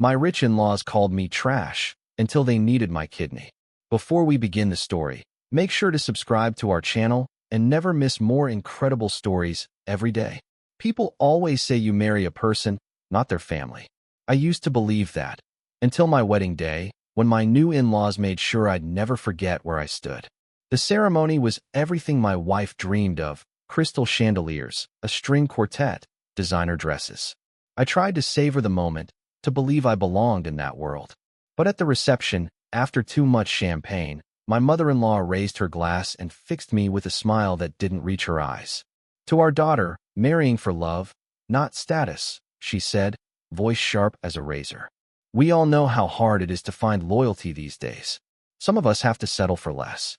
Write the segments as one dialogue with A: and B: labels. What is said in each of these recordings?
A: My rich in-laws called me trash until they needed my kidney. Before we begin the story, make sure to subscribe to our channel and never miss more incredible stories every day. People always say you marry a person, not their family. I used to believe that, until my wedding day, when my new in-laws made sure I'd never forget where I stood. The ceremony was everything my wife dreamed of: crystal chandeliers, a string quartet, designer dresses. I tried to savor the moment, to believe I belonged in that world. But at the reception, after too much champagne, my mother-in-law raised her glass and fixed me with a smile that didn't reach her eyes. "To our daughter, marrying for love, not status," she said, voice sharp as a razor. "We all know how hard it is to find loyalty these days. Some of us have to settle for less."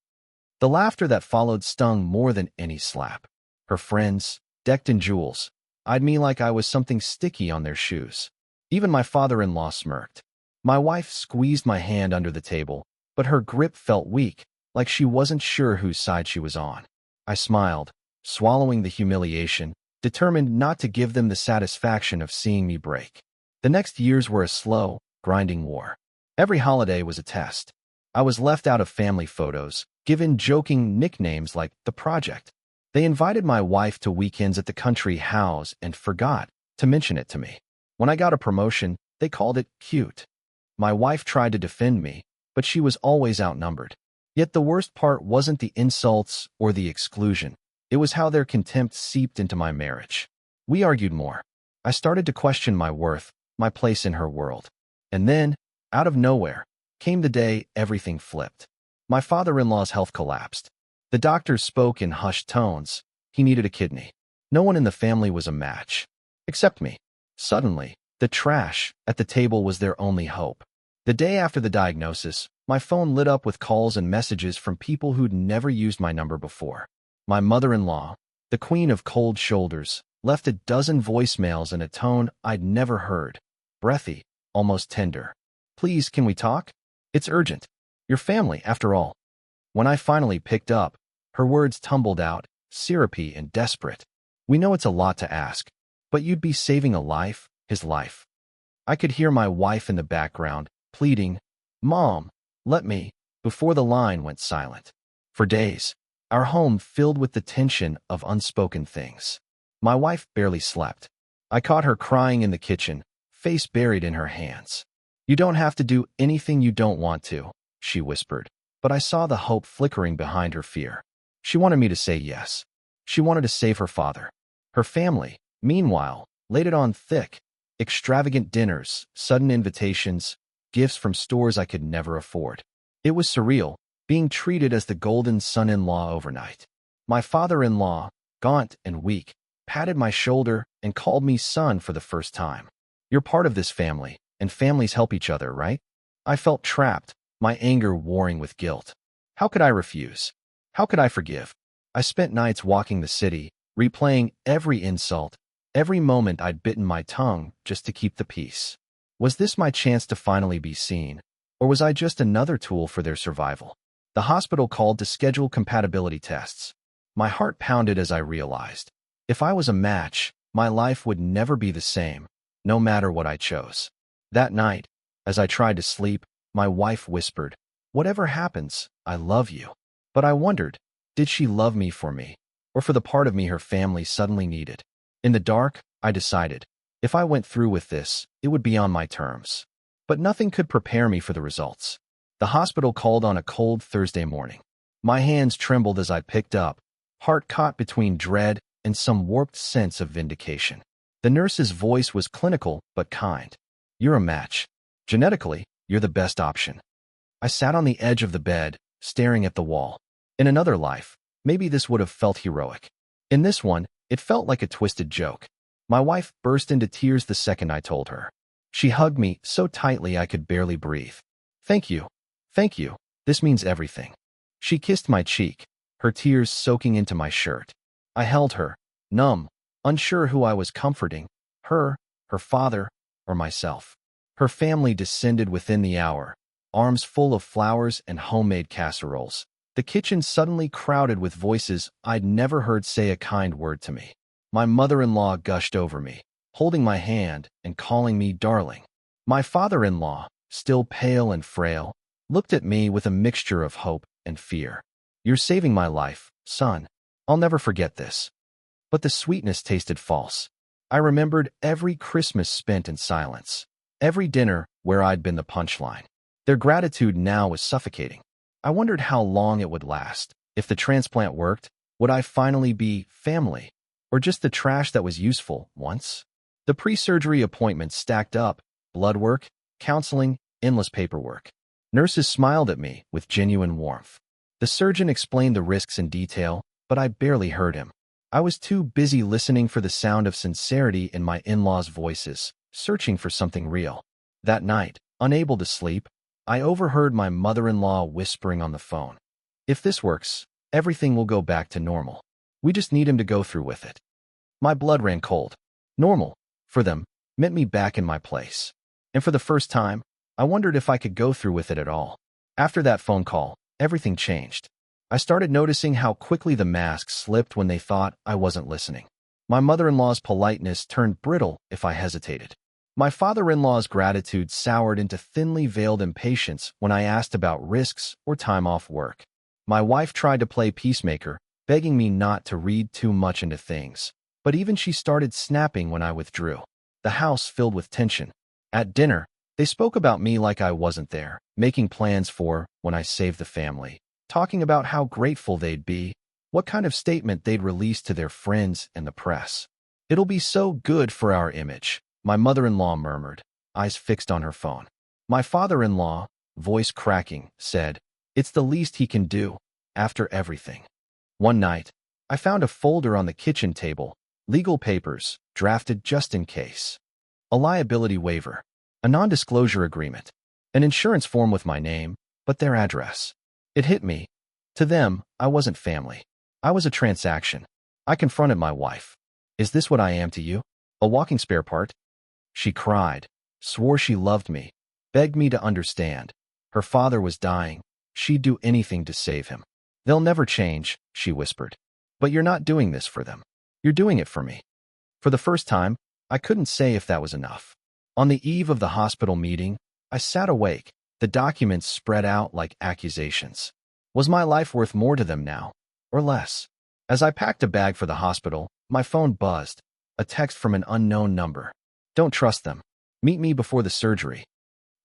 A: The laughter that followed stung more than any slap. Her friends, decked in jewels, eyed me like I was something sticky on their shoes. Even my father-in-law smirked. My wife squeezed my hand under the table, but her grip felt weak, like she wasn't sure whose side she was on. I smiled, swallowing the humiliation, determined not to give them the satisfaction of seeing me break. The next years were a slow, grinding war. Every holiday was a test. I was left out of family photos, given joking nicknames like The Project. They invited my wife to weekends at the country house and forgot to mention it to me. When I got a promotion, they called it cute. My wife tried to defend me, but she was always outnumbered. Yet the worst part wasn't the insults or the exclusion. It was how their contempt seeped into my marriage. We argued more. I started to question my worth, my place in her world. And then, out of nowhere, came the day everything flipped. My father-in-law's health collapsed. The doctors spoke in hushed tones. He needed a kidney. No one in the family was a match. Except me. Suddenly, the trash at the table was their only hope. The day after the diagnosis, my phone lit up with calls and messages from people who'd never used my number before. My mother-in-law, the queen of cold shoulders, left a dozen voicemails in a tone I'd never heard. Breathy, almost tender. "Please, can we talk? It's urgent. Your family, after all." When I finally picked up, her words tumbled out, syrupy and desperate. "We know it's a lot to ask, but you'd be saving a life, his life." I could hear my wife in the background, pleading, "Mom, let me," before the line went silent. For days, our home filled with the tension of unspoken things. My wife barely slept. I caught her crying in the kitchen, face buried in her hands. "You don't have to do anything you don't want to," she whispered, but I saw the hope flickering behind her fear. She wanted me to say yes. She wanted to save her father. Her family, meanwhile, laid it on thick. Extravagant dinners, sudden invitations, gifts from stores I could never afford. It was surreal, being treated as the golden son-in-law overnight. My father-in-law, gaunt and weak, patted my shoulder and called me son for the first time. "You're part of this family, and families help each other, right?" I felt trapped, my anger warring with guilt. How could I refuse? How could I forgive? I spent nights walking the city, replaying every insult, every moment I'd bitten my tongue just to keep the peace. Was this my chance to finally be seen, or was I just another tool for their survival? The hospital called to schedule compatibility tests. My heart pounded as I realized, if I was a match, my life would never be the same, no matter what I chose. That night, as I tried to sleep, my wife whispered, "Whatever happens, I love you." But I wondered, did she love me, or for the part of me her family suddenly needed? In the dark, I decided, if I went through with this, it would be on my terms. But nothing could prepare me for the results. The hospital called on a cold Thursday morning. My hands trembled as I picked up, heart caught between dread and some warped sense of vindication. The nurse's voice was clinical but kind. "You're a match. Genetically, you're the best option." I sat on the edge of the bed, staring at the wall. In another life, maybe this would have felt heroic. In this one, it felt like a twisted joke. My wife burst into tears the second I told her. She hugged me so tightly I could barely breathe. "Thank you. Thank you. This means everything." She kissed my cheek, her tears soaking into my shirt. I held her, numb, unsure who I was comforting, her father, or myself. Her family descended within the hour, arms full of flowers and homemade casseroles. The kitchen suddenly crowded with voices I'd never heard say a kind word to me. My mother-in-law gushed over me, holding my hand and calling me darling. My father-in-law, still pale and frail, looked at me with a mixture of hope and fear. "You're saving my life, son. I'll never forget this." But the sweetness tasted false. I remembered every Christmas spent in silence, every dinner where I'd been the punchline. Their gratitude now was suffocating. I wondered how long it would last. If the transplant worked, would I finally be family, or just the trash that was useful once? The pre-surgery appointments stacked up: blood work, counseling, endless paperwork. Nurses smiled at me with genuine warmth. The surgeon explained the risks in detail, but I barely heard him. I was too busy listening for the sound of sincerity in my in-laws' voices, searching for something real. That night, unable to sleep, I overheard my mother-in-law whispering on the phone. "If this works, everything will go back to normal. We just need him to go through with it." My blood ran cold. Normal, for them, meant me back in my place. And for the first time, I wondered if I could go through with it at all. After that phone call, everything changed. I started noticing how quickly the mask slipped when they thought I wasn't listening. My mother-in-law's politeness turned brittle if I hesitated. My father-in-law's gratitude soured into thinly veiled impatience when I asked about risks or time off work. My wife tried to play peacemaker, begging me not to read too much into things. But even she started snapping when I withdrew. The house filled with tension. At dinner, they spoke about me like I wasn't there, making plans for when I saved the family, talking about how grateful they'd be, what kind of statement they'd release to their friends and the press. "It'll be so good for our image," my mother-in-law murmured, eyes fixed on her phone. My father-in-law, voice cracking, said, "It's the least he can do, after everything." One night, I found a folder on the kitchen table, legal papers, drafted just in case. A liability waiver, a non-disclosure agreement, an insurance form with my name, but their address. It hit me. To them, I wasn't family. I was a transaction. I confronted my wife. "Is this what I am to you? A walking spare part?" She cried, swore she loved me, begged me to understand. Her father was dying. She'd do anything to save him. "They'll never change," she whispered. "But you're not doing this for them. You're doing it for me." For the first time, I couldn't say if that was enough. On the eve of the hospital meeting, I sat awake, the documents spread out like accusations. Was my life worth more to them now, or less? As I packed a bag for the hospital, my phone buzzed, a text from an unknown number. "Don't trust them. Meet me before the surgery."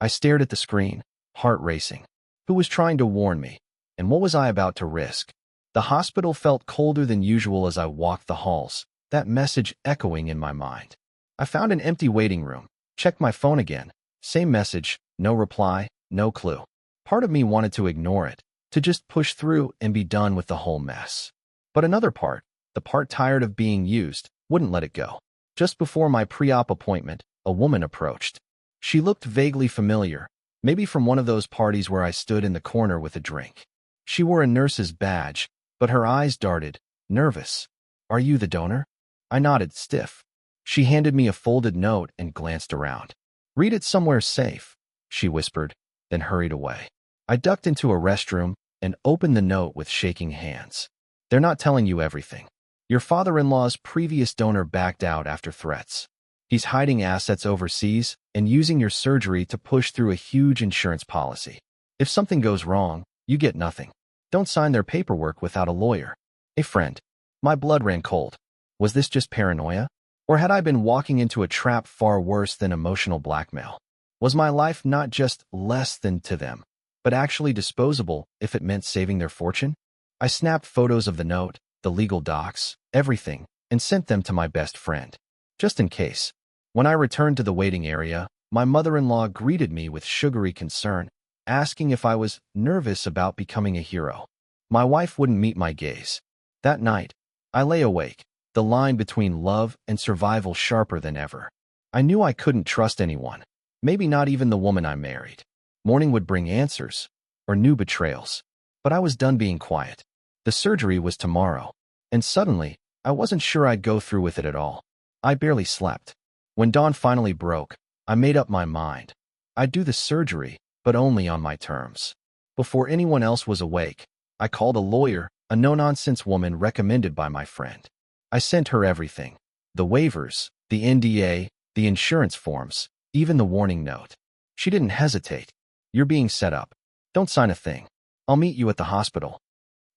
A: I stared at the screen, heart racing. Who was trying to warn me? And what was I about to risk? The hospital felt colder than usual as I walked the halls, that message echoing in my mind. I found an empty waiting room, checked my phone again. Same message, no reply, no clue. Part of me wanted to ignore it, to just push through and be done with the whole mess. But another part, the part tired of being used, wouldn't let it go. Just before my pre-op appointment, a woman approached. She looked vaguely familiar, maybe from one of those parties where I stood in the corner with a drink. She wore a nurse's badge, but her eyes darted, nervous. "Are you the donor?" I nodded, stiff. She handed me a folded note and glanced around. "Read it somewhere safe," she whispered, then hurried away. I ducked into a restroom and opened the note with shaking hands. "They're not telling you everything. Your father-in-law's previous donor backed out after threats. He's hiding assets overseas and using your surgery to push through a huge insurance policy. If something goes wrong, you get nothing. Don't sign their paperwork without a lawyer." A friend. My blood ran cold. Was this just paranoia? Or had I been walking into a trap far worse than emotional blackmail? Was my life not just less than to them, but actually disposable if it meant saving their fortune? I snapped photos of the note, the legal docs, everything, and sent them to my best friend, just in case. When I returned to the waiting area, my mother-in-law greeted me with sugary concern, asking if I was nervous about becoming a hero. My wife wouldn't meet my gaze. That night, I lay awake, the line between love and survival sharper than ever. I knew I couldn't trust anyone, maybe not even the woman I married. Morning would bring answers, or new betrayals. But I was done being quiet. The surgery was tomorrow, and suddenly, I wasn't sure I'd go through with it at all. I barely slept. When dawn finally broke, I made up my mind. I'd do the surgery, but only on my terms. Before anyone else was awake, I called a lawyer, a no-nonsense woman recommended by my friend. I sent her everything. The waivers, the NDA, the insurance forms, even the warning note. She didn't hesitate. You're being set up. Don't sign a thing. I'll meet you at the hospital.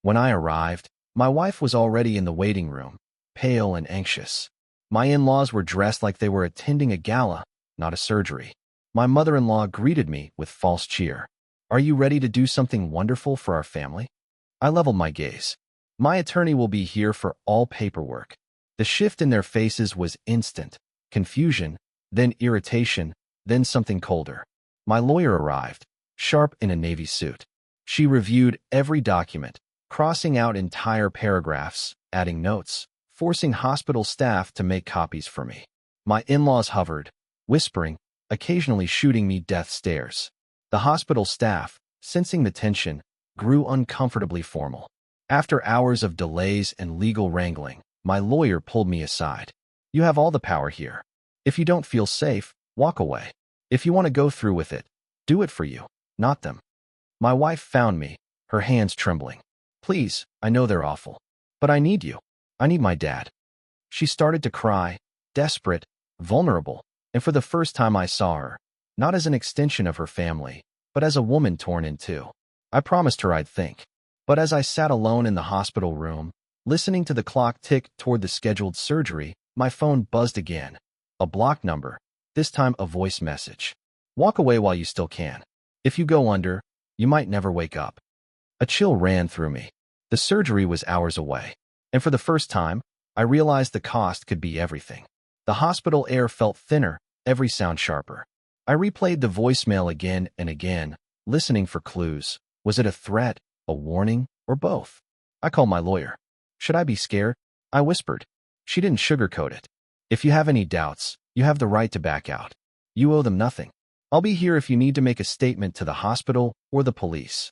A: When I arrived, my wife was already in the waiting room, pale and anxious. My in-laws were dressed like they were attending a gala, not a surgery. My mother-in-law greeted me with false cheer. Are you ready to do something wonderful for our family? I leveled my gaze. My attorney will be here for all paperwork. The shift in their faces was instant. Confusion, then irritation, then something colder. My lawyer arrived, sharp in a navy suit. She reviewed every document, crossing out entire paragraphs, adding notes, forcing hospital staff to make copies for me. My in-laws hovered, whispering, occasionally shooting me death stares. The hospital staff, sensing the tension, grew uncomfortably formal. After hours of delays and legal wrangling, my lawyer pulled me aside. You have all the power here. If you don't feel safe, walk away. If you want to go through with it, do it for you, not them. My wife found me, her hands trembling. Please, I know they're awful, but I need you. I need my dad. She started to cry, desperate, vulnerable, and for the first time I saw her, not as an extension of her family, but as a woman torn in two. I promised her I'd think. But as I sat alone in the hospital room, listening to the clock tick toward the scheduled surgery, my phone buzzed again. A block number, this time a voice message. Walk away while you still can. If you go under, you might never wake up. A chill ran through me. The surgery was hours away, and for the first time, I realized the cost could be everything. The hospital air felt thinner, every sound sharper. I replayed the voicemail again and again, listening for clues. Was it a threat, a warning, or both? I called my lawyer. Should I be scared? I whispered. She didn't sugarcoat it. If you have any doubts, you have the right to back out. You owe them nothing. I'll be here if you need to make a statement to the hospital or the police.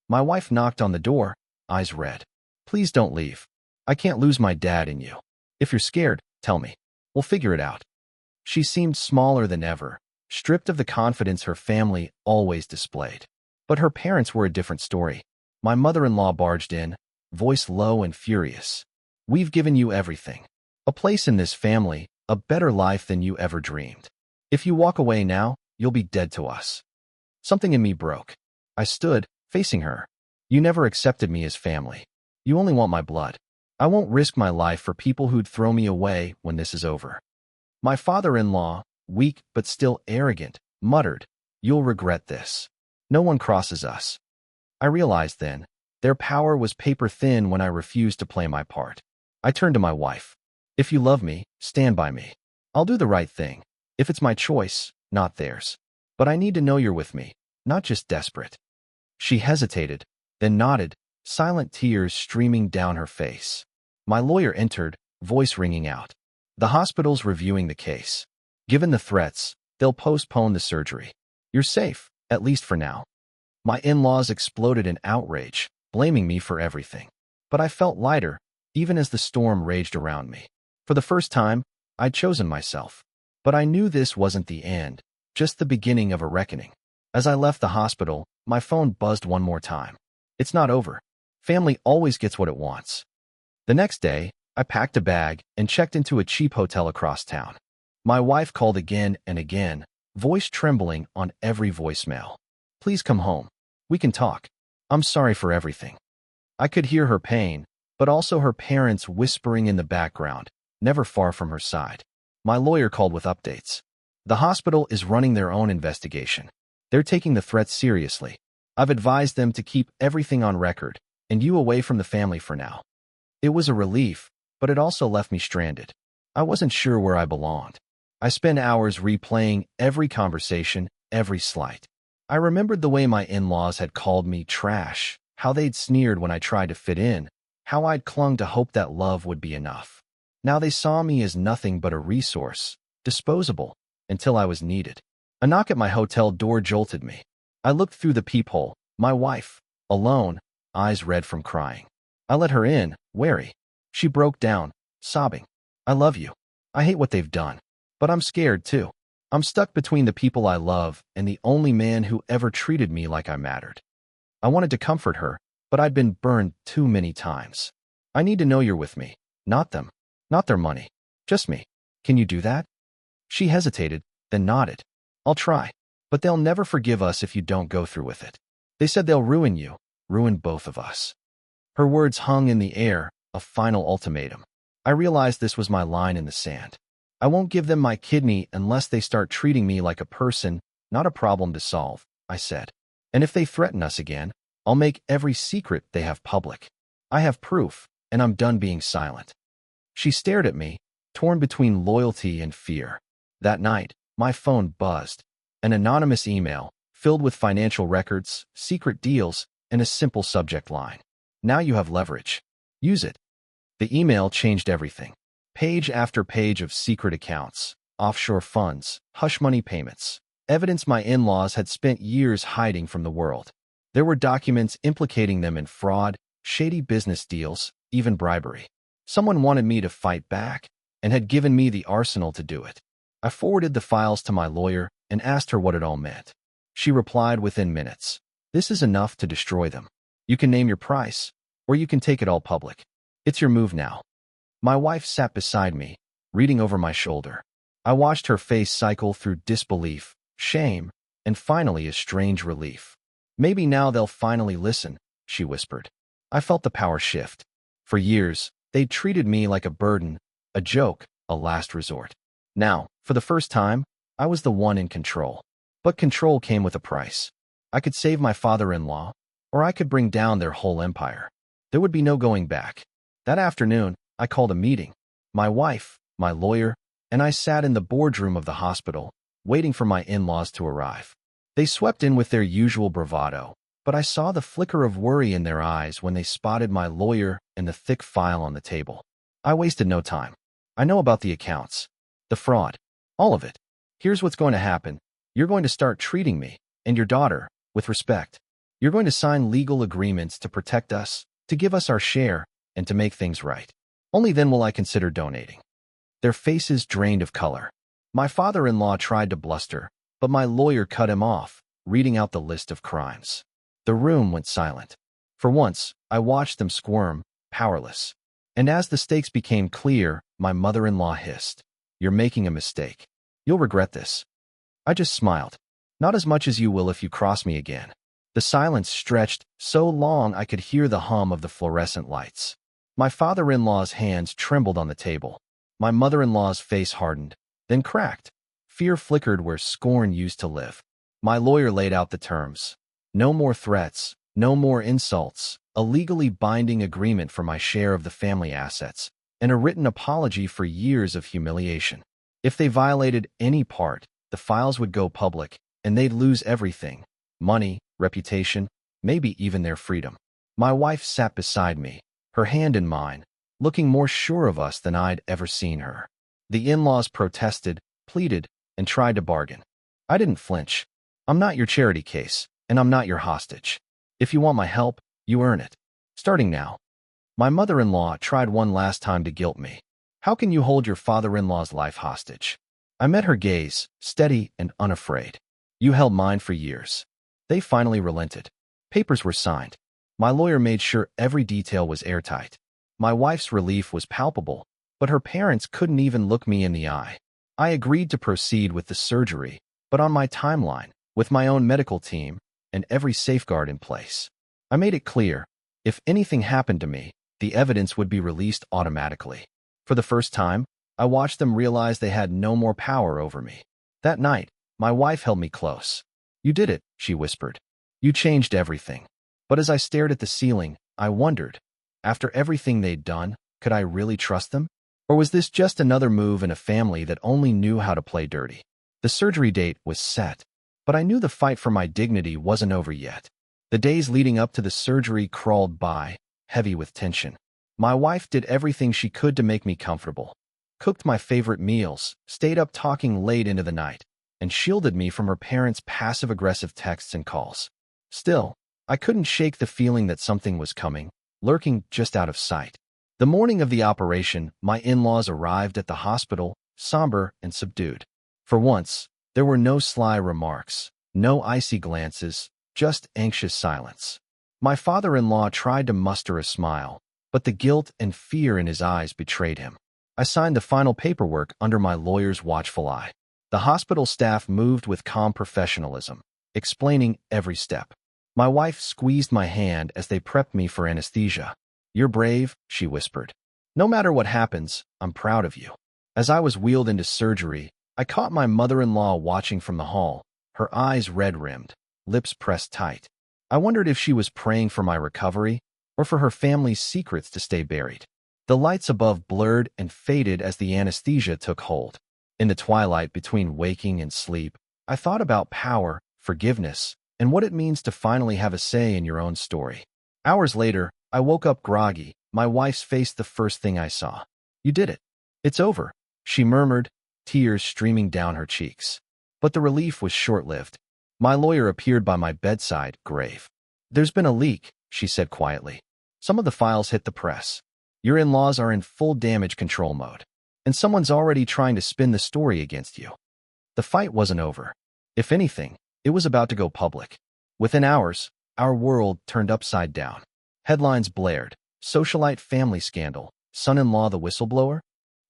A: My wife knocked on the door, eyes red. Please don't leave. I can't lose my dad and you. If you're scared, tell me. We'll figure it out. She seemed smaller than ever, stripped of the confidence her family always displayed. But her parents were a different story. My mother-in-law barged in, voice low and furious. We've given you everything. A place in this family, a better life than you ever dreamed. If you walk away now, you'll be dead to us. Something in me broke. I stood, facing her. You never accepted me as family. You only want my blood. I won't risk my life for people who'd throw me away when this is over. My father-in-law, weak but still arrogant, muttered, You'll regret this. No one crosses us. I realized then, their power was paper thin when I refused to play my part. I turned to my wife. If you love me, stand by me. I'll do the right thing. If it's my choice, not theirs. But I need to know you're with me, not just desperate. She hesitated, then nodded, silent tears streaming down her face. My lawyer entered, voice ringing out. The hospital's reviewing the case. Given the threats, they'll postpone the surgery. You're safe, at least for now. My in-laws exploded in outrage, blaming me for everything. But I felt lighter, even as the storm raged around me. For the first time, I'd chosen myself. But I knew this wasn't the end, just the beginning of a reckoning. As I left the hospital, my phone buzzed one more time. It's not over. Family always gets what it wants. The next day, I packed a bag and checked into a cheap hotel across town. My wife called again and again, voice trembling on every voicemail. Please come home. We can talk. I'm sorry for everything. I could hear her pain, but also her parents whispering in the background, never far from her side. My lawyer called with updates. The hospital is running their own investigation. They're taking the threats seriously. I've advised them to keep everything on record, and you away from the family for now. It was a relief, but it also left me stranded. I wasn't sure where I belonged. I spent hours replaying every conversation, every slight. I remembered the way my in-laws had called me trash, how they'd sneered when I tried to fit in, how I'd clung to hope that love would be enough. Now they saw me as nothing but a resource, disposable, until I was needed. A knock at my hotel door jolted me. I looked through the peephole, my wife, alone, eyes red from crying. I let her in, wary. She broke down, sobbing. I love you. I hate what they've done. But I'm scared too. I'm stuck between the people I love and the only man who ever treated me like I mattered. I wanted to comfort her, but I'd been burned too many times. I need to know you're with me, not them, not their money, just me. Can you do that? She hesitated, then nodded. I'll try. But they'll never forgive us if you don't go through with it. They said they'll ruin you, ruin both of us. Her words hung in the air, a final ultimatum. I realized this was my line in the sand. I won't give them my kidney unless they start treating me like a person, not a problem to solve, I said. And if they threaten us again, I'll make every secret they have public. I have proof, and I'm done being silent. She stared at me, torn between loyalty and fear. That night, my phone buzzed. An anonymous email, filled with financial records, secret deals, and a simple subject line. Now you have leverage. Use it. The email changed everything. Page after page of secret accounts, offshore funds, hush money payments, evidence my in-laws had spent years hiding from the world. There were documents implicating them in fraud, shady business deals, even bribery. Someone wanted me to fight back and had given me the arsenal to do it. I forwarded the files to my lawyer and asked her what it all meant. She replied within minutes. This is enough to destroy them. You can name your price, or you can take it all public. It's your move now. My wife sat beside me, reading over my shoulder. I watched her face cycle through disbelief, shame, and finally a strange relief. Maybe now they'll finally listen, she whispered. I felt the power shift. For years, they'd treated me like a burden, a joke, a last resort. Now, for the first time, I was the one in control. But control came with a price. I could save my father-in-law, or I could bring down their whole empire. There would be no going back. That afternoon, I called a meeting. My wife, my lawyer, and I sat in the boardroom of the hospital, waiting for my in-laws to arrive. They swept in with their usual bravado, but I saw the flicker of worry in their eyes when they spotted my lawyer and the thick file on the table. I wasted no time. I know about the accounts, the fraud, all of it. Here's what's going to happen. You're going to start treating me and your daughter with respect. You're going to sign legal agreements to protect us, to give us our share, and to make things right. Only then will I consider donating. Their faces drained of color. My father-in-law tried to bluster, but my lawyer cut him off, reading out the list of crimes. The room went silent. For once, I watched them squirm, powerless. And as the stakes became clear, my mother-in-law hissed, "You're making a mistake. You'll regret this." I just smiled. "Not as much as you will if you cross me again." The silence stretched so long I could hear the hum of the fluorescent lights. My father-in-law's hands trembled on the table. My mother-in-law's face hardened, then cracked. Fear flickered where scorn used to live. My lawyer laid out the terms. No more threats, no more insults, a legally binding agreement for my share of the family assets, and a written apology for years of humiliation. If they violated any part, the files would go public, and they'd lose everything: money, reputation, maybe even their freedom. My wife sat beside me, her hand in mine, looking more sure of us than I'd ever seen her. The in-laws protested, pleaded, and tried to bargain. I didn't flinch. I'm not your charity case, and I'm not your hostage. If you want my help, you earn it. Starting now. My mother-in-law tried one last time to guilt me. How can you hold your father-in-law's life hostage? I met her gaze, steady and unafraid. You held mine for years. They finally relented. Papers were signed. My lawyer made sure every detail was airtight. My wife's relief was palpable, but her parents couldn't even look me in the eye. I agreed to proceed with the surgery, but on my timeline, with my own medical team, and every safeguard in place. I made it clear, if anything happened to me, the evidence would be released automatically. For the first time, I watched them realize they had no more power over me. That night, my wife held me close. "You did it," she whispered. "You changed everything." But as I stared at the ceiling, I wondered, after everything they'd done, could I really trust them? Or was this just another move in a family that only knew how to play dirty? The surgery date was set, but I knew the fight for my dignity wasn't over yet. The days leading up to the surgery crawled by, heavy with tension. My wife did everything she could to make me comfortable, cooked my favorite meals, stayed up talking late into the night, and shielded me from her parents' passive-aggressive texts and calls. Still, I couldn't shake the feeling that something was coming, lurking just out of sight. The morning of the operation, my in-laws arrived at the hospital, somber and subdued. For once, there were no sly remarks, no icy glances, just anxious silence. My father-in-law tried to muster a smile, but the guilt and fear in his eyes betrayed him. I signed the final paperwork under my lawyer's watchful eye. The hospital staff moved with calm professionalism, explaining every step. My wife squeezed my hand as they prepped me for anesthesia. "You're brave," she whispered. "No matter what happens, I'm proud of you." As I was wheeled into surgery, I caught my mother-in-law watching from the hall, her eyes red-rimmed, lips pressed tight. I wondered if she was praying for my recovery or for her family's secrets to stay buried. The lights above blurred and faded as the anesthesia took hold. In the twilight between waking and sleep, I thought about power, forgiveness, and what it means to finally have a say in your own story. Hours later, I woke up groggy, my wife's face the first thing I saw. "You did it. It's over," she murmured, tears streaming down her cheeks. But the relief was short-lived. My lawyer appeared by my bedside, grave. "There's been a leak," she said quietly. "Some of the files hit the press. Your in-laws are in full damage control mode, and someone's already trying to spin the story against you." The fight wasn't over. If anything, it was about to go public. Within hours, our world turned upside down. Headlines blared: "Socialite family scandal, son-in-law the whistleblower."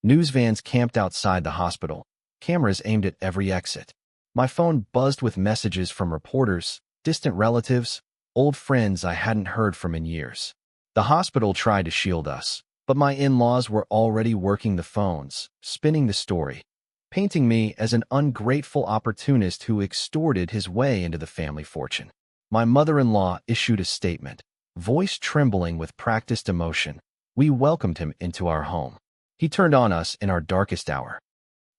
A: News vans camped outside the hospital, cameras aimed at every exit. My phone buzzed with messages from reporters, distant relatives, old friends I hadn't heard from in years. The hospital tried to shield us, but my in-laws were already working the phones, spinning the story, painting me as an ungrateful opportunist who extorted his way into the family fortune. My mother-in-law issued a statement, voice trembling with practiced emotion. We welcomed him into our home. He turned on us in our darkest hour.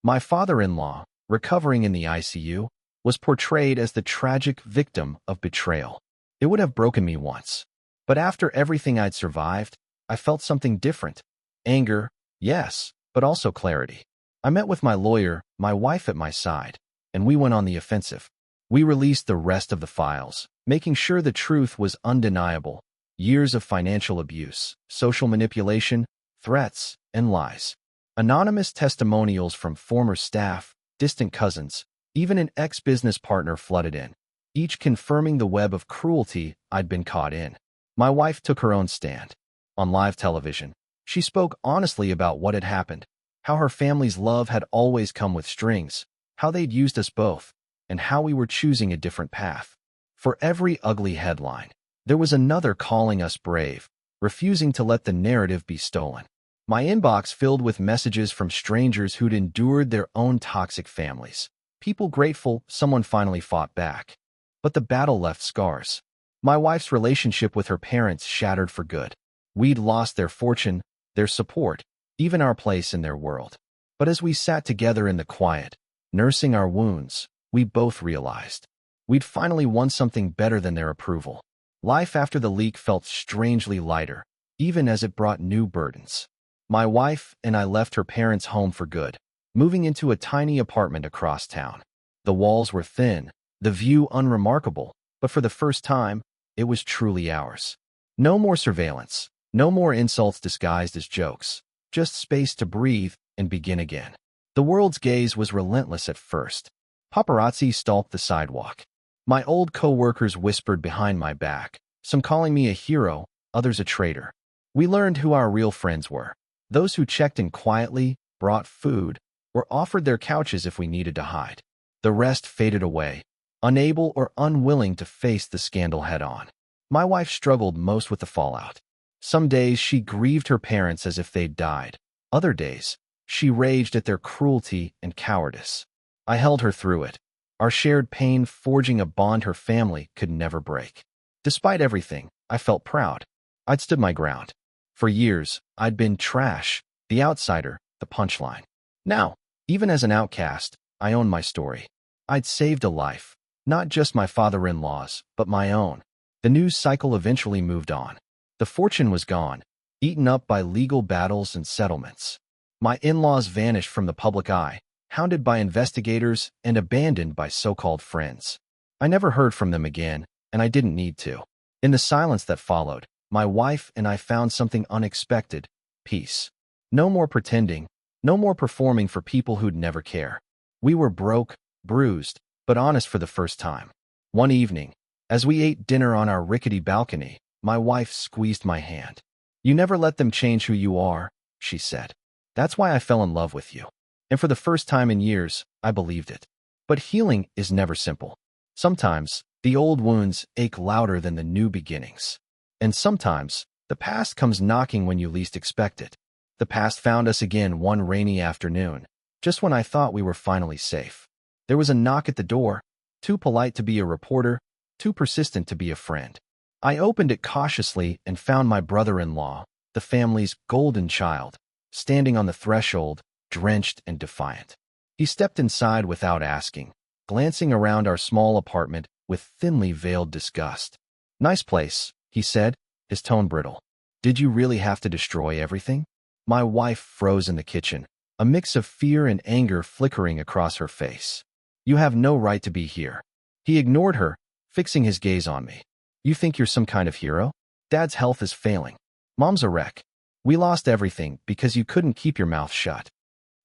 A: My father-in-law, recovering in the ICU, was portrayed as the tragic victim of betrayal. It would have broken me once. But after everything I'd survived, I felt something different. Anger, yes, but also clarity. I met with my lawyer, my wife at my side, and we went on the offensive. We released the rest of the files, making sure the truth was undeniable. Years of financial abuse, social manipulation, threats, and lies. Anonymous testimonials from former staff, distant cousins, even an ex-business partner flooded in, each confirming the web of cruelty I'd been caught in. My wife took her own stand. On live television, she spoke honestly about what had happened, how her family's love had always come with strings, how they'd used us both, and how we were choosing a different path. For every ugly headline, there was another calling us brave, refusing to let the narrative be stolen. My inbox filled with messages from strangers who'd endured their own toxic families. People grateful someone finally fought back. But the battle left scars. My wife's relationship with her parents shattered for good. We'd lost their fortune, their support, even our place in their world. But as we sat together in the quiet, nursing our wounds, we both realized we'd finally won something better than their approval. Life after the leak felt strangely lighter, even as it brought new burdens. My wife and I left her parents' home for good, moving into a tiny apartment across town. The walls were thin, the view unremarkable, but for the first time, it was truly ours. No more surveillance, no more insults disguised as jokes, just space to breathe and begin again. The world's gaze was relentless at first. Paparazzi stalked the sidewalk. My old co-workers whispered behind my back, some calling me a hero, others a traitor. We learned who our real friends were. Those who checked in quietly, brought food, or offered their couches if we needed to hide. The rest faded away, unable or unwilling to face the scandal head-on. My wife struggled most with the fallout. Some days she grieved her parents as if they'd died. Other days, she raged at their cruelty and cowardice. I held her through it, our shared pain forging a bond her family could never break. Despite everything, I felt proud. I'd stood my ground. For years, I'd been trash, the outsider, the punchline. Now, even as an outcast, I owned my story. I'd saved a life, not just my father-in-law's, but my own. The news cycle eventually moved on. The fortune was gone, eaten up by legal battles and settlements. My in-laws vanished from the public eye, hounded by investigators and abandoned by so-called friends. I never heard from them again, and I didn't need to. In the silence that followed, my wife and I found something unexpected: peace. No more pretending, no more performing for people who'd never care. We were broke, bruised, but honest for the first time. One evening, as we ate dinner on our rickety balcony, my wife squeezed my hand. "You never let them change who you are," she said. "That's why I fell in love with you." And for the first time in years, I believed it. But healing is never simple. Sometimes, the old wounds ache louder than the new beginnings. And sometimes, the past comes knocking when you least expect it. The past found us again one rainy afternoon, just when I thought we were finally safe. There was a knock at the door, too polite to be a reporter, too persistent to be a friend. I opened it cautiously and found my brother-in-law, the family's golden child, standing on the threshold, drenched and defiant. He stepped inside without asking, glancing around our small apartment with thinly veiled disgust. "Nice place," he said, his tone brittle. "Did you really have to destroy everything?" My wife froze in the kitchen, a mix of fear and anger flickering across her face. "You have no right to be here." He ignored her, fixing his gaze on me. "You think you're some kind of hero? Dad's health is failing. Mom's a wreck. We lost everything because you couldn't keep your mouth shut."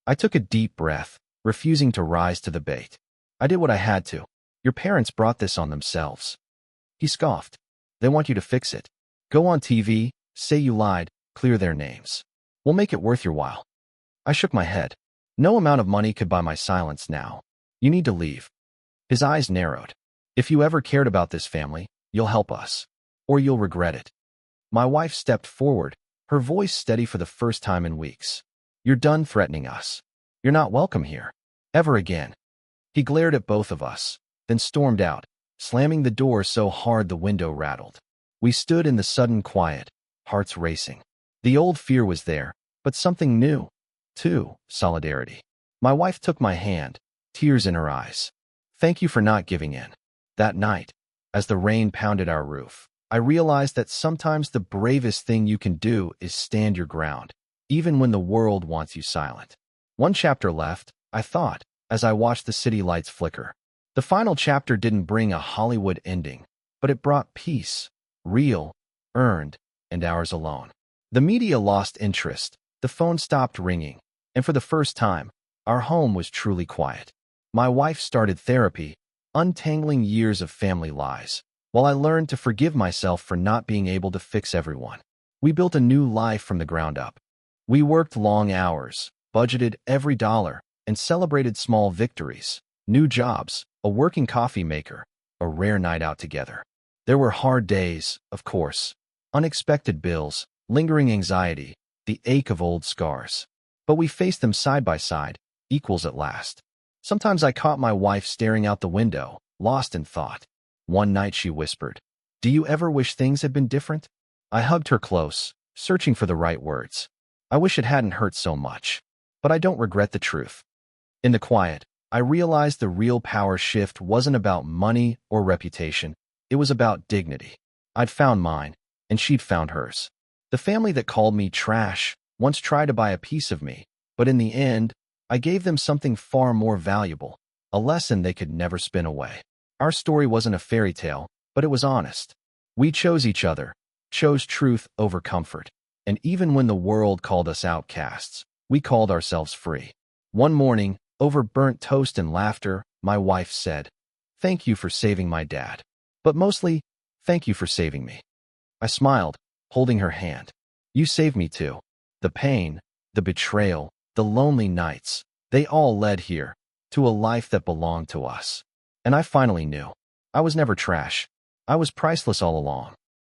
A: I took a deep breath, refusing to rise to the bait. "I did what I had to. Your parents brought this on themselves." He scoffed. "They want you to fix it. Go on TV, say you lied, clear their names. We'll make it worth your while." I shook my head. "No amount of money could buy my silence now. You need to leave." His eyes narrowed. "If you ever cared about this family, you'll help us. Or you'll regret it." My wife stepped forward, her voice steady for the first time in weeks. "You're done threatening us. You're not welcome here. Ever again." He glared at both of us, then stormed out, slamming the door so hard the window rattled. We stood in the sudden quiet, hearts racing. The old fear was there, but something new, too, solidarity. My wife took my hand, tears in her eyes. "Thank you for not giving in." That night, as the rain pounded our roof, I realized that sometimes the bravest thing you can do is stand your ground, even when the world wants you silent. One chapter left, I thought, as I watched the city lights flicker. The final chapter didn't bring a Hollywood ending, but it brought peace, real, earned, and ours alone. The media lost interest, the phone stopped ringing, and for the first time, our home was truly quiet. My wife started therapy, untangling years of family lies, while I learned to forgive myself for not being able to fix everyone. We built a new life from the ground up. We worked long hours, budgeted every dollar, and celebrated small victories, new jobs, a working coffee maker, a rare night out together. There were hard days, of course, unexpected bills, lingering anxiety, the ache of old scars. But we faced them side by side, equals at last. Sometimes I caught my wife staring out the window, lost in thought. One night she whispered, "Do you ever wish things had been different?" I hugged her close, searching for the right words. I wish it hadn't hurt so much. But I don't regret the truth. In the quiet, I realized the real power shift wasn't about money or reputation. It was about dignity. I'd found mine, and she'd found hers. The family that called me trash once tried to buy a piece of me, but in the end, I gave them something far more valuable, a lesson they could never spin away. Our story wasn't a fairy tale, but it was honest. We chose each other, chose truth over comfort, and even when the world called us outcasts, we called ourselves free. One morning, over burnt toast and laughter, my wife said, "Thank you for saving my dad. But mostly, thank you for saving me." I smiled, holding her hand. "You saved me too. The pain, the betrayal, the lonely nights, they all led here, to a life that belonged to us. And I finally knew. I was never trash. I was priceless all along."